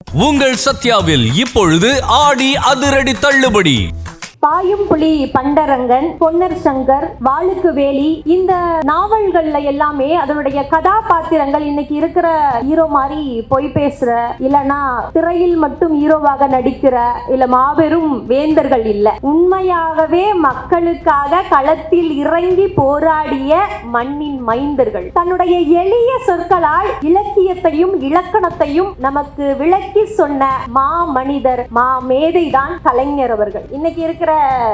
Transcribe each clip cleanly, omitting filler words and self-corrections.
உங்கள் சத்யாவில் இப்பொழுது ஆடி அதிரடி தள்ளுபடி. பாயும் புலி பண்டரங்கன், பொன்னர் சங்கர், வாளுக்கு வேலி, இந்த நாவல்கள்ல எல்லாமே அதனுடைய கதாபாத்திரங்கள் இன்னைக்கு இருக்கிற ஹீரோ மாதிரி பொய் பேசுற, இல்லனா திரையில் மட்டும் ஹீரோவாக நடிக்கிற, இல்ல மாபெரும் வேந்தர்கள் இல்ல. உண்மையாகவே மக்களுக்காக களத்தில் இறங்கி போராடிய மண்ணின் மைந்தர்கள். தன்னுடைய எளிய சொற்களால் இலக்கியத்தையும் இலக்கணத்தையும் நமக்கு விளக்கி சொன்ன மா மனிதர், மா மேதைதான் கலைஞர் அவர்கள். இன்னைக்கு இருக்கிற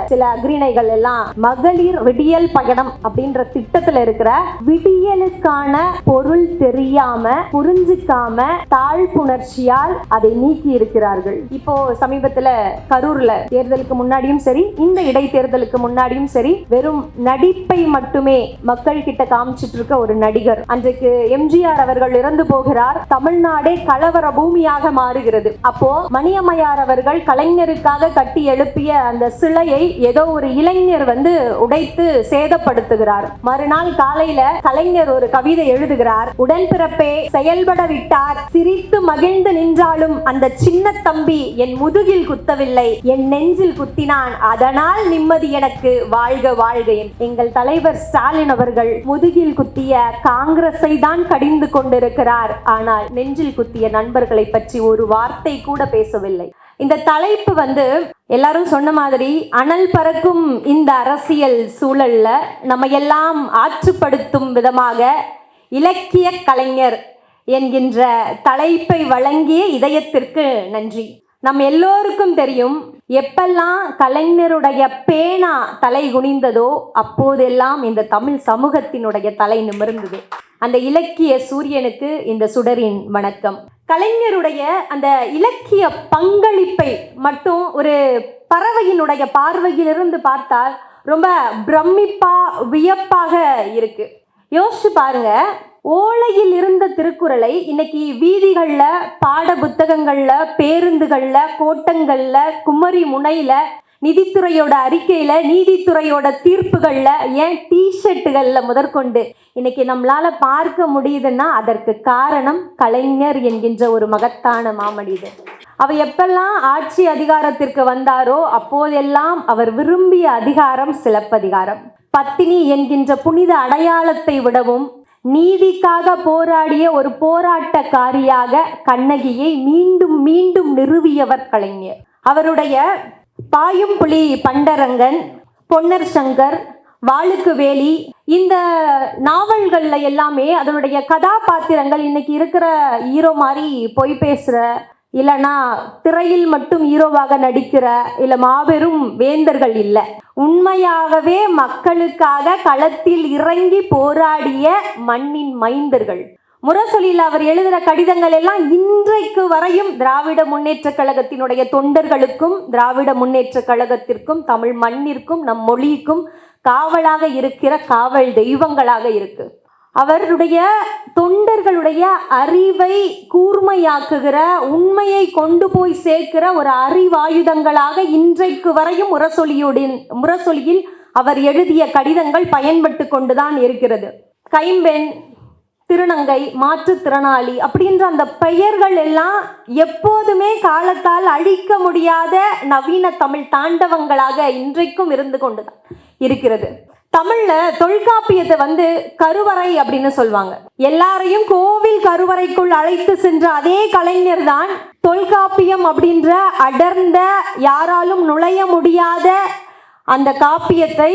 சில அக்ரிணைகள் எல்லாம் மகளிர் விடியல் பயணம் அப்படின்ற திட்டத்துல இருக்கிற விடியலுக்கான பொருள் தெரியாம புரிஞ்சுக்காம தாழ்ப்புணர்ச்சியால் அதை நீக்கி இருக்கிறார்கள். இப்போ சமீபத்துல கரூர்ல தேர்தலுக்கு முன்னாடியும் சரி, இந்த இடைத்தேர்தலுக்கு முன்னாடியும் சரி, வெறும் நடிப்பை மட்டுமே மக்கள் கிட்ட காமிச்சிட்டு இருக்க ஒரு நடிகர். அன்றைக்கு எம்ஜிஆர் அவர்கள் இறந்து போகிறார். தமிழ்நாடே கலவர பூமியாக மாறுகிறது. அப்போ மணியம்மையார் அவர்கள் கலைஞருக்காக கட்டி எழுப்பிய அந்த சிலையை ஏதோ ஒரு இளைஞர் உடைத்து சேதப்படுத்துகிறார். மறுநாள் காலையில கலைஞர் ஒரு கவிதை எழுதுகிறார். உடன்பிறப்பே செயல்பட விட்டார், சிரித்து மகிழ்ந்து நின்றாலும் அந்த சின்ன தம்பி என் முதுகில் குத்தவில்லை, என் நெஞ்சில் குத்தினான், அதனால் நிம்மதி எனக்கு, வாழ்க வாழ்க. எங்கள் தலைவர் ஸ்டாலின் அவர்கள் முதுகில் குத்திய காங்கிரஸை தான் கடிந்து கொண்டிருக்கிறார், ஆனால் நெஞ்சில் குத்திய நண்பர்களை பற்றி ஒரு வார்த்தை கூட பேசவில்லை. இந்த தலைப்பு எல்லாரும் சொன்ன மாதிரி அனல் பறக்கும் இந்த அரசியல் சூழல்ல நம்ம எல்லாம் ஆற்றுப்படுத்தும் விதமாக இலக்கிய கலைஞர் என்கின்ற தலைப்பை வழங்கிய இதயத்திற்கு நன்றி. நம்ம எல்லோருக்கும் தெரியும், எப்பெல்லாம் கலைஞருடைய பேனா தலை குனிந்ததோ அப்போதெல்லாம் இந்த தமிழ் சமூகத்தினுடைய தலை நிமிர்ந்தது. அந்த இலக்கிய சூரியனுக்கு இந்த சுடரின் வணக்கம். கலைஞருடைய அந்த இலக்கிய பங்களிப்பை மட்டும் ஒரு பறவையினுடைய பார்வையிலிருந்து பார்த்தால் ரொம்ப பிரமிப்பா வியப்பாக இருக்கு. யோசிச்சு பாருங்க, ஓலையில் இருந்த திருக்குறளை இன்னைக்கு வீதிகள்ல, பாட புத்தகங்கள்ல, பேருந்துகள்ல, கோட்டங்கள்ல, குமரி முனையில, நிதித்துறையோட அறிக்கையில, நீதித்துறையோட தீர்ப்புகள்ல, ஏன் டிஷர்ட்டுகள்ல முதற்கொண்டு இன்னைக்கு நம்மளால பார்க்க முடியுதுன்னா அதற்கு காரணம் கலைஞர் என்கின்ற ஒரு மகத்தான மாமனிதர். அவர் எப்பெல்லாம் ஆட்சி அதிகாரத்திற்கு வந்தாரோ அப்போதெல்லாம் அவர் விரும்பிய அதிகாரம் சிலப்பதிகாரம். பத்தினி என்கின்ற புனித அடையாளத்தை விடவும் நீதிக்காக போராடிய ஒரு போராட்டக்காரியாக கண்ணகியை மீண்டும் மீண்டும் நிறுவியவர் கலைஞர். அவருடைய பாயும் புலி பண்டரங்கன், பொன்னர் சங்கர், வாளுக்கு வேலி, இந்த நாவல்கள்ல எல்லாமே அதனுடைய கதாபாத்திரங்கள் இன்னைக்கு இருக்கிற ஹீரோ மாதிரி பொய் பேசுற, இல்லனா திரையில் மட்டும் ஹீரோவாக நடிக்கிற, இல்ல மாபெரும் வேந்தர்கள் இல்ல. உண்மையாகவே மக்களுக்காக களத்தில் இறங்கி போராடிய மண்ணின் மைந்தர்கள். முரசொலியில் அவர் எழுதுகிற கடிதங்கள் எல்லாம் இன்றைக்கு வரையும் திராவிட முன்னேற்ற கழகத்தினுடைய தொண்டர்களுக்கும், திராவிட முன்னேற்ற கழகத்திற்கும், தமிழ் மண்ணிற்கும், நம் மொழிக்கும் காவலாக இருக்கிற காவல் தெய்வங்களாக இருக்கு. அவருடைய தொண்டர்களுடைய அறிவை கூர்மையாக்குகிற, உண்மையை கொண்டு போய் சேர்க்கிற ஒரு அறிவாயுதங்களாக இன்றைக்கு வரையும் முரசொலியில் அவர் எழுதிய கடிதங்கள் பயன்பட்டு கொண்டுதான் இருக்கிறது. கைம்பெண், திருநங்கை, மாற்றுத்திறனாளி அப்படின்ற அந்த பெயர்கள் எல்லாம் எப்போதுமே காலத்தால் அழிக்க முடியாத நவீன தமிழ் தாண்டவங்களாக இன்றைக்கும் இருந்து கொண்டுதான் இருக்கிறது. தமிழ்ல தொல்காப்பியத்தை கருவறை அப்படின்னு சொல்லுவாங்க. எல்லாரையும் கோவில் கருவறைக்குள் அழைத்து சென்ற அதே கலைஞர் தான் தொல்காப்பியம் அப்படின்ற அடர்ந்த, யாராலும் நுழைய முடியாத அந்த காப்பியத்தை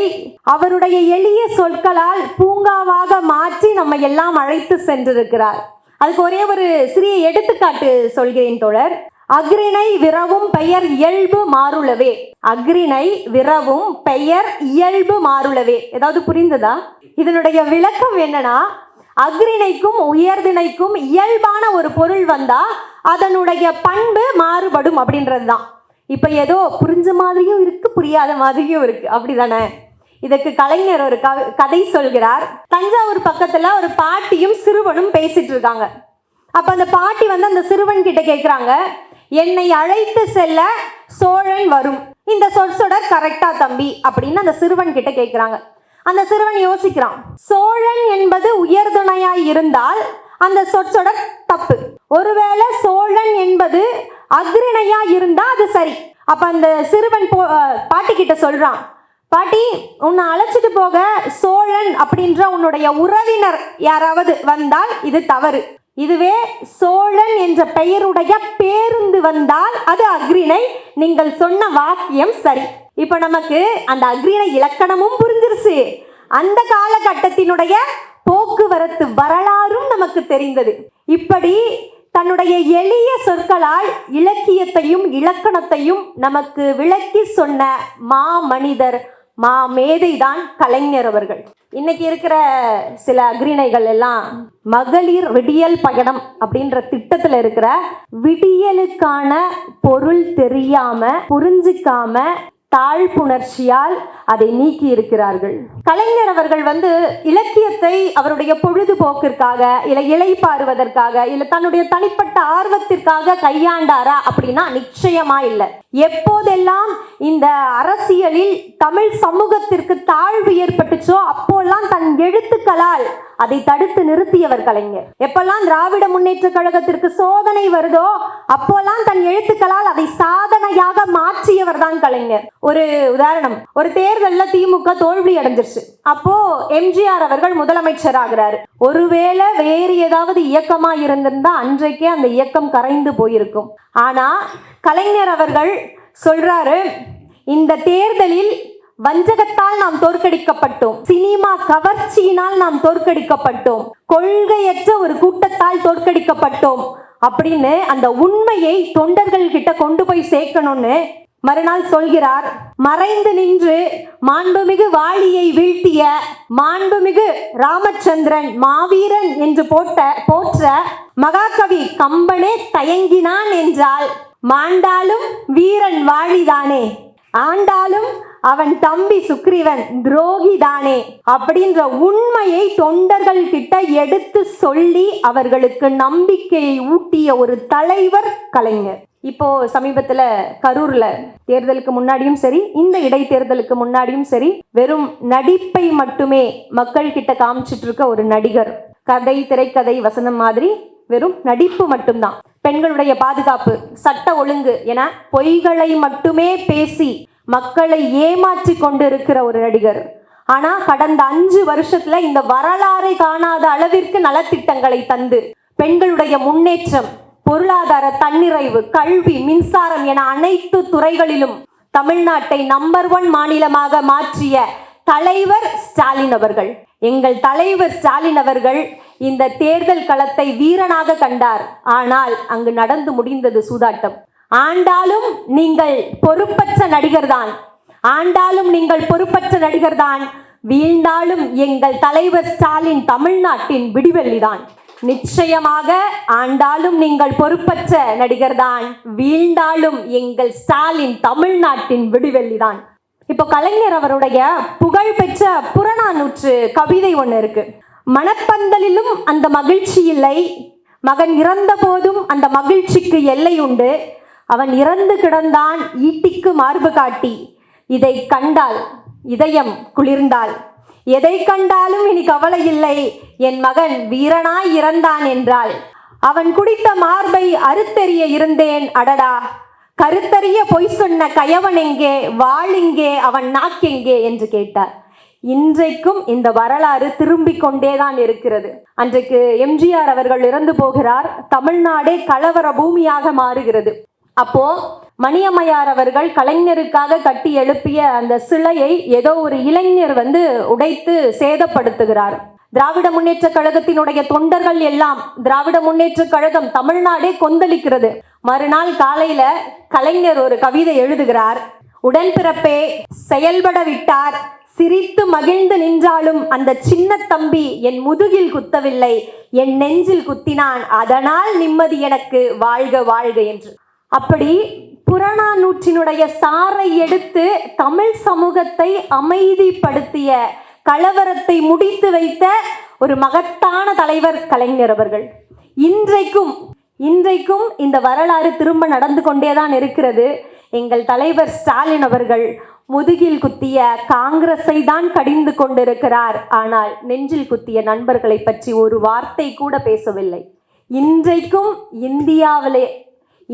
அவருடைய எளிய சொற்களால் பூங்காவாக மாற்றி நம்ம எல்லாம் அழைத்து சென்றிருக்கிறார். அதுக்கு ஒரே ஒரு சிறிய எடுத்துக்காட்டு சொல்கிறேன் தோழர். அக்ரிணை விரவும் பெயர் இயல்பு மாறுளவே. அக்ரிணை விரவும் பெயர் இயல்பு மாறுளவே. ஏதாவது புரிந்ததா? இதனுடைய விளக்கம் என்னன்னா, அக்ரிணைக்கும் உயர்திணைக்கும் இயல்பான ஒரு பொருள் வந்தா அதனுடைய பண்பு மாறுபடும் அப்படின்றது தான். இப்ப ஏதோ புரிஞ்ச மாதிரியும் இருக்கு, புரியாத மாதிரியும் இருக்கு, அப்படிதானே? இதற்கு கலைஞர் ஒரு கதை சொல்கிறார். தஞ்சாவூர் பக்கத்துல ஒரு பாட்டியும் சிறுவனும் பேசிட்டு இருக்காங்க. அப்ப அந்த பாட்டி அந்த சிறுவன் கிட்ட கேட்கிறாங்க, என்னை அழைத்து செல்ல சோழன் வரும், இந்த சொற்சொடர் கரெக்டா தம்பி அப்படின்னு அந்த சிறுவன் கிட்ட கேட்கிறாங்க. அந்த சிறுவன் யோசிக்கிறான். சோழன் என்பது உயர்துணையாய் இருந்தால் அந்த சொற்சொடர் தப்பு. ஒருவேளை சோழன் என்பது அக்ரிணையா இருந்தா அது சரி. அப்ப அந்த சிறுவன் பாட்டி கிட்ட சொல்றான், பாட்டி உன்னை அழைச்சிட்டு போக சோழன் அப்படின்ற உன்னுடைய உறவினர் யாராவது வந்தால் இது தவறு. இதுவே சோழன் என்ற பெயருடைய பேருந்து வந்தால் அது அக்ரிணை. நீங்கள் சொன்ன வாக்கியம் சரி. இப்ப நமக்கு அந்த அக்ரிணை இலக்கணமும் புரிஞ்சிருச்சு, அந்த காலகட்டத்தினுடைய போக்குவரத்து வரலாறும் நமக்கு தெரிந்தது. இப்படி தன்னுடைய எளிய சொற்களால் இலக்கியத்தையும் இலக்கணத்தையும் நமக்கு விளக்கி சொன்ன மாமனிதர், மேதைதான் கலைஞர் அவர்கள். இன்னைக்கு இருக்கிற சில அக்ரிணைகள் எல்லாம் மகளிர் விடியல் பயணம் அப்படின்ற திட்டத்துல இருக்கிற விடியலுக்கான பொருள் தெரியாம புரிஞ்சிக்காம தாழ்ப்புணர்ச்சியால் அதை நீக்கி இருக்கிறார்கள். கலைஞர் அவர்கள் இலக்கியத்தை அவருடைய பொழுதுபோக்கிற்காக இல்ல இளைப்பாறுவதற்காக இல்ல தன்னுடைய தனிப்பட்ட ஆர்வத்திற்காக கையாண்டாரா அப்படின்னா நிச்சயமா இல்லை. எப்போதெல்லாம் இந்த அரசியலில் தமிழ் சமூகத்திற்கு தாழ்வு ஏற்பட்டுச்சோ அப்போல்லாம் தன் எழுத்துக்களால் அதை தடுத்து நிறுத்தியவர் கலைஞர். எப்பெல்லாம் திராவிட முன்னேற்ற கழகத்திற்கு சோதனை வருதோ அப்போல்லாம் தன் எழுத்துக்களால் அதை சாதனையாக மாற்றியவர் தான் கலைஞர். ஒரு உதாரணம், ஒரு தேர்தல்ல திமுக தோல்வி அடைஞ்சிருச்சு. அப்போ எம்ஜிஆர் அவர்கள் முதலமைச்சர் ஆகிறாரு. ஒருவேளை வேறு ஏதாவது இயக்கமா இருந்திருந்தா அன்றைக்கே அந்த இயக்கம் கரைந்து போயிருக்கும். ஆனா கலைஞர் அவர்கள் சொல்றாரு, இந்த தேர்தலில் வஞ்சகத்தால் நாம் தோற்கடிக்கப்பட்டோம், சினிமா கவர்ச்சியினால் நாம் தோற்கடிக்கப்பட்டோம், கொள்கையற்ற ஒரு கூட்டத்தால் தோற்கடிக்கப்பட்டோம் அப்படின்னு அந்த உண்மையை தொண்டர்கள் கிட்ட கொண்டு போய் சேர்க்கணும்னு மறுநாள் சொல்கிறார். மறைந்து நின்று மாண்புமிகு வாளியை வீழ்த்திய மாண்புமிகு ராமச்சந்திரன் மாவீரன் என்று போற்ற மகாகவி கம்பனே தயங்கினான் என்றால் மாண்டாலும் வீரன் வாழிதானே, ஆண்டாலும் அவன் தம்பி சுக்ரீவன் துரோகிதானே அப்படின்ற உண்மையை தொண்டர்கள் கிட்ட எடுத்து சொல்லி அவர்களுக்கு நம்பிக்கையை ஊட்டிய ஒரு தலைவர் கலைஞர். இப்போ சமீபத்துல கரூர்ல தேர்தலுக்கு முன்னாடியும் சரி இந்த இடைத்தேர்தலுக்கு முன்னாடியும் சரி வெறும் நடிப்பை மட்டுமே மக்கள் கிட்ட காமிச்சிட்டு இருக்க ஒரு நடிகர், கதை திரைக்கதை வசனம் மாதிரி வெறும் நடிப்பு மட்டும்தான். பெண்களுடைய பாதுகாப்பு, சட்ட ஒழுங்கு என பொய்களை மட்டுமே பேசி மக்களை ஏமாற்றி கொண்டு இருக்கிற ஒரு நடிகர். ஆனா கடந்த 5 வருஷத்துல இந்த வரலாறை காணாத அளவிற்கு நலத்திட்டங்களை தந்து பெண்களுடைய முன்னேற்றம், பொருளாதார தன்னிறைவு, கல்வி, மின்சாரம் என அனைத்து துறைகளிலும் தமிழ்நாட்டை நம்பர் 1 மாநிலமாக மாற்றிய தலைவர் ஸ்டாலின் அவர்கள். எங்கள் தலைவர் ஸ்டாலின் அவர்கள் இந்த தேர்தல் களத்தை வீரனாக கண்டார். ஆனால் அங்கு நடந்து முடிந்தது சூதாட்டம். ஆண்டாலும் நீங்கள் பொறுப்பற்ற நடிகர்தான், ஆண்டாலும் நீங்கள் பொறுப்பற்ற நடிகர்தான், வீழ்ந்தாலும் எங்கள் தலைவர் ஸ்டாலின் தமிழ்நாட்டின் விடிவெள்ளிதான். நிச்சயமாக ஆண்டாலும் நீங்கள் பொறுப்பற்ற நடிகர்தான், வீழ்ந்தாலும் எங்கள் ஸ்டாலின் தமிழ்நாட்டின் விடிவெள்ளிதான். இப்போ கலைஞர் அவருடைய புகழ்பெற்ற புறநானூற்று கவிதை ஒன்று இருக்கு. மணப்பந்தலிலும் அந்த மகிழ்ச்சி இல்லை, மகன் இறந்த போதும் அந்த மகிழ்ச்சிக்கு எல்லை உண்டு, அவன் இறந்து கிடந்தான் ஈட்டிக்கு மார்பு காட்டி, இதை கண்டால் இதயம் குளிர்ந்தாள், எதை கண்டாலும் இனி கவலை இல்லை, என் மகன் வீரனாய் இறந்தான் என்றாள், அவன் குடித்த மார்பை அறுத்தெறிய இருந்தேன் அடடா, கருத்தறிய பொய் சொன்ன கயவன் எங்கே, வாளிங்கே, அவன் நாக்கெங்கே என்று கேட்டார். இன்றைக்கும் இந்த வரலாறு திரும்பிக் கொண்டேதான் இருக்கிறது. அன்றைக்கு எம்ஜிஆர் அவர்கள் இறந்து போகிறார், தமிழ்நாடே கலவர பூமியாக மாறுகிறது. அப்போ மணியம்மையார் அவர்கள் கலைஞருக்காக கட்டி எழுப்பிய அந்த சிலையை ஏதோ ஒரு இளைஞர் உடைத்து சேதப்படுத்துகிறார். திராவிட முன்னேற்ற கழகத்தினுடைய தொண்டர்கள் எல்லாம், திராவிட முன்னேற்ற கழகம் தமிழ்நாடே கொந்தளிக்கிறது. மறுநாள் காலையில கலைஞர் ஒரு கவிதை எழுதுகிறார். உடன்பிறப்பே செயல்பட விட்டார், சிரித்து மகிழ்ந்து நின்றாலும் அந்த சின்ன தம்பி என் முதுகில் குத்தவில்லை, என் நெஞ்சில் குத்தினான், அதனால் நிம்மதி எனக்கு, வாழ்க வாழ்க என்று. அப்படி புறநானூற்றினுடைய சாறை எடுத்து தமிழ் சமூகத்தை அமைதிப்படுத்திய, கலவரத்தை முடித்து வைத்த ஒரு மகத்தான தலைவர் கலைஞர் அவர்கள். இன்றைக்கும் இந்த வரலாறு திரும்ப நடந்து கொண்டேதான் இருக்கிறது. எங்கள் தலைவர் ஸ்டாலின் அவர்கள் முதுகில் குத்திய காங்கிரஸை தான் கடிந்து கொண்டிருக்கிறார், ஆனால் நெஞ்சில் குத்திய நண்பர்களை பற்றி ஒரு வார்த்தை கூட பேசவில்லை. இன்றைக்கும்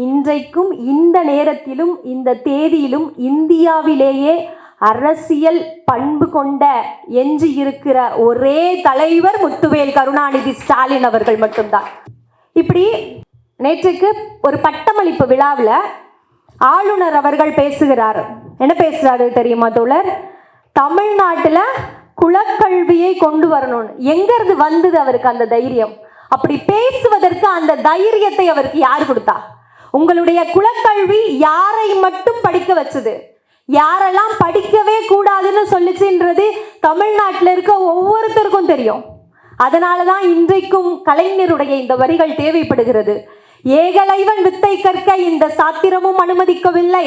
இன்றைக்கும் இந்த நேரத்திலும் இந்த தேதியிலும் இந்தியாவிலேயே அரசியல் பண்பு கொண்ட எஞ்சி இருக்கிற ஒரே தலைவர் முத்துவேல் கருணாநிதி ஸ்டாலின் அவர்கள் மட்டும்தான். இப்படி நேற்றுக்கு ஒரு பட்டமளிப்பு விழாவில் ஆளுநர் அவர்கள் பேசுகிறார். என்ன பேசுறாரு தெரியுமா தோழர்? தமிழ்நாட்டில் குலக்கல்வியை கொண்டு வரணும்னு. எங்கிருந்து வந்தது அவருக்கு அந்த தைரியம்? அப்படி பேசுவதற்கு அந்த தைரியத்தை அவருக்கு யார் கொடுத்தா? உங்களுடைய குலக்கல்வி யாரை மட்டும் படிக்க வச்சது? யாரெல்லாம் படிக்கவே கூடாதுன்னு சொல்லிச்சுன்றது தமிழ்நாட்டில் இருக்க ஒவ்வொருத்தருக்கும் தெரியும். அதனாலதான் இன்றைக்கும் கலைஞருடைய இந்த வரிகள் தேவைப்படுகிறது. ஏகலைவன் வித்தை கற்க இந்த சாத்திரமும் அனுமதிக்கவில்லை,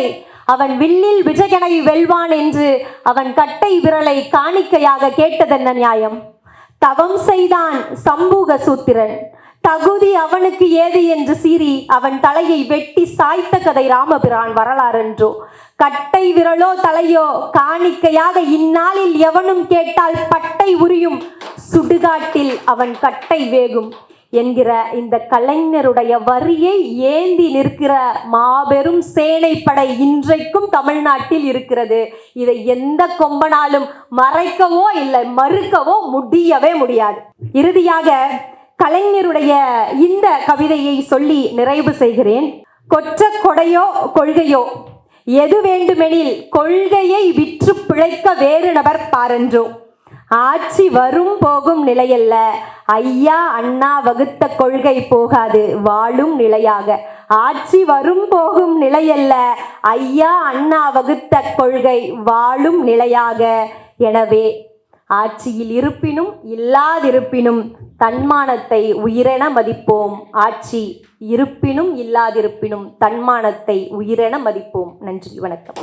அவன் வில்லில் விஜயனை வெல்வான் என்று அவன் கட்டை விரலை காணிக்கையாக கேட்டதென்ன நியாயம்? தவம் செய்தான் சம்பூக சூத்திரன், தகுதி அவனுக்கு ஏது என்று சீறி அவன் தலையை வெட்டி சாய்த்த கதை ராமபிரான் வரலாறென்றோ. கட்டை விரலோ தலையோ காணிக்கையாக இந்நாளில் எவனும் கேட்டால் பட்டை உரியும், சுடுகாட்டில் அவன் கட்டை வேகும் என்கிற இந்த கலைஞருடைய வரியை ஏந்தி நிற்கிற மாபெரும் சேனைப்படை இன்றைக்கும் தமிழ்நாட்டில் இருக்கிறது. இதை எந்த கொம்பனாலும் மறைக்கவோ இல்லை மறுக்கவோ முடியவே முடியாது. இறுதியாக கலைஞருடைய இந்த கவிதையை சொல்லி நிறைவு செய்கிறேன். கொற்ற கொடையோ கொள்கையோ எது வேண்டுமெனில் கொள்கையை விற்று பிழைக்க வேறு நபர் பாரன்றோ. ஆட்சி வரும் போகும் நிலையல்ல, ஐயா அண்ணா வகுத்த கொள்கை போகாது வாழும் நிலையாக. ஆட்சி வரும் போகும் நிலையல்ல, ஐயா அண்ணா வகுத்த கொள்கை வாழும் நிலையாக. எனவே ஆட்சியில் இருப்பினும் இல்லாதிருப்பினும் தன்மானத்தை உயிரென மதிப்போம். ஆட்சி இருப்பினும் இல்லாதிருப்பினும் தன்மானத்தை உயிரென மதிப்போம். நன்றி, வணக்கம்.